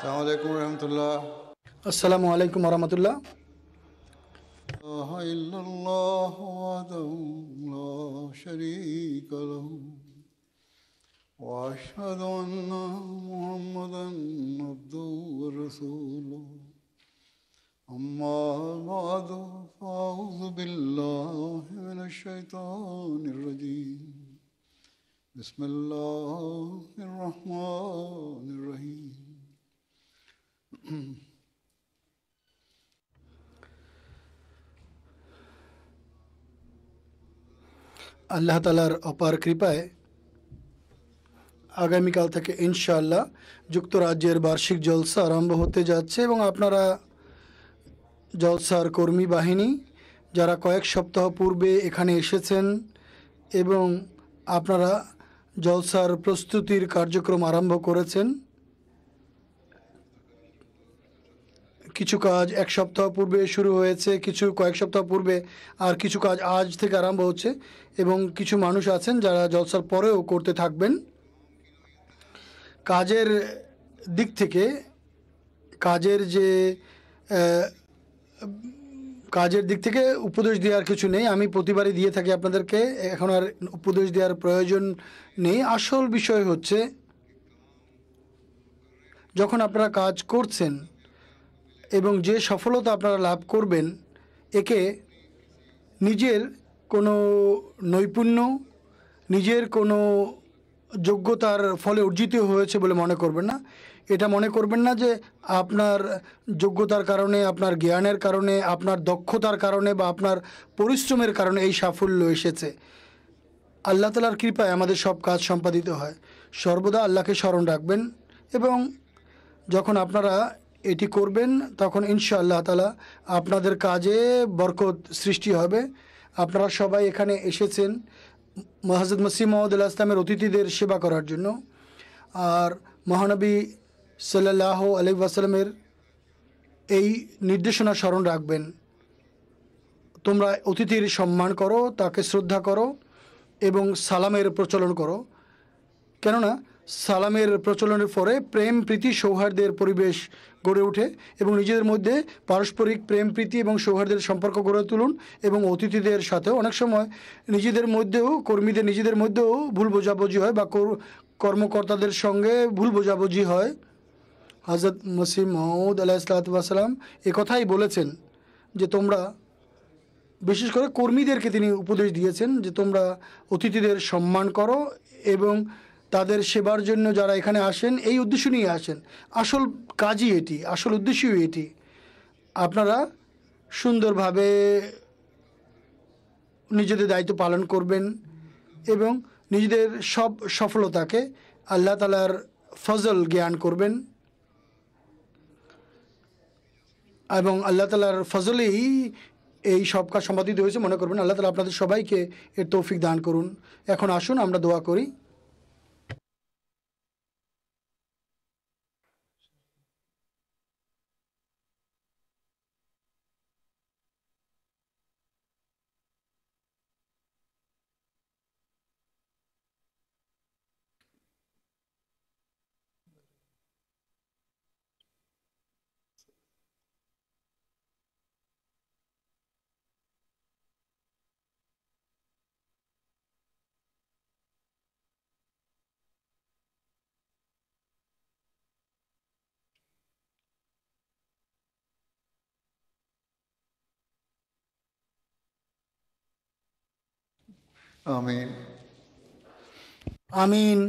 আসসালামু আলাইকুম রহমতুল্লাহ। আসসালামু আলাইকুম রহমতুল্লাহ। ইলাহা ইল্লাল্লাহ ওয়াহদাহু লা শারীকা লাহু ওয়া আশহাদু আন্না মুহাম্মাদান আবদুহু ওয়া রাসূলুহু। আম্মা বা'দু ফাআউযু বিল্লাহি মিনাশ শাইতানির রাজীম। বিসমিল্লাহির রাহমানির রাহিম। আল্লাহ তালার অপার কৃপায় আগামীকাল থেকে ইনশাআল্লাহ যুক্তরাজ্যের বার্ষিক জলসা আরম্ভ হতে যাচ্ছে এবং আপনারা জলসার কর্মী বাহিনী যারা কয়েক সপ্তাহ পূর্বে এখানে এসেছেন এবং আপনারা জলসার প্রস্তুতির কার্যক্রম আরম্ভ করেছেন। কিছু কাজ এক সপ্তাহ পূর্বে শুরু হয়েছে, কিছু কয়েক সপ্তাহ পূর্বে, আর কিছু কাজ আজ থেকে আরম্ভ হচ্ছে এবং কিছু মানুষ আছেন যারা জলসার পরেও করতে থাকবেন। কাজের দিক থেকে কাজের যে আহ, কাজের দিক থেকে উপদেশ দেওয়ার কিছু নেই, আমি প্রতিবারই দিয়ে থাকি আপনাদেরকে, এখন আর উপদেশ দেওয়ার প্রয়োজন নেই। আসল বিষয় হচ্ছে যখন আপনারা কাজ করছেন এবং যে সফলতা আপনারা লাভ করবেন, একে নিজের কোনো নৈপুণ্য, নিজের কোনো যোগ্যতার ফলে অর্জিত হয়েছে বলে মনে করবেন না। এটা মনে করবেন না যে আপনার যোগ্যতার কারণে, আপনার জ্ঞানের কারণে, আপনার দক্ষতার কারণে বা আপনার পরিশ্রমের কারণে এই সাফল্য এসেছে। আল্লাহ তালার কৃপায় আমাদের সব কাজ সম্পাদিত হয়। সর্বদা আল্লাহকে স্মরণ রাখবেন এবং যখন আপনারা এটি করবেন তখন ইনশাআল্লাহ তাআলা আপনাদের কাজে বরকত সৃষ্টি হবে। আপনারা সবাই এখানে এসেছেন হযরত মসিহ মউদ আলাইহিস সালামের অতিথিদের সেবা করার জন্য, আর মহানবী সাল্লাল্লাহু আলাইহি ওয়াসাল্লামের এই নির্দেশনা স্মরণ রাখবেন। তোমরা অতিথির সম্মান করো, তাকে শ্রদ্ধা করো এবং সালামের প্রচলন করো, কেননা সালামের প্রচলনের পরে প্রেম প্রীতি সৌহার্দ্যের পরিবেশ গড়ে ওঠে এবং নিজেদের মধ্যে পারস্পরিক প্রেম প্রীতি এবং সৌহার্দ্যের সম্পর্ক গড়ে তুলুন। এবং অতিথিদের সাথেও অনেক সময় নিজেদের মধ্যেও, কর্মীদের নিজেদের মধ্যেও ভুল বোঝাবুঝি হয় বা কর্মকর্তাদের সঙ্গে ভুল বোঝাবুঝি হয়। হযরত মসিহ মউদ আলাইহিস সালাম এ কথাই বলেছেন যে তোমরা, বিশেষ করে কর্মীদেরকে তিনি উপদেশ দিয়েছেন যে তোমরা অতিথিদের সম্মান করো এবং তাদের সেবার জন্য যারা এখানে আসেন এই উদ্দেশ্য নিয়ে আসেন। আসল কাজই এটি, আসল উদ্দেশ্যই এটি। আপনারা সুন্দরভাবে নিজেদের দায়িত্ব পালন করবেন এবং নিজেদের সব সফলতাকে আল্লাহ তাআলার ফজল জ্ঞান করবেন এবং আল্লাহ তাআলার ফজলেই এই সব কাজ সম্পাদিত হয়েছে মনে করবেন। আল্লাহ তাআলা আপনাদের সবাইকে এর তৌফিক দান করুন। এখন আসুন আমরা দোয়া করি। আমিন। আমিন।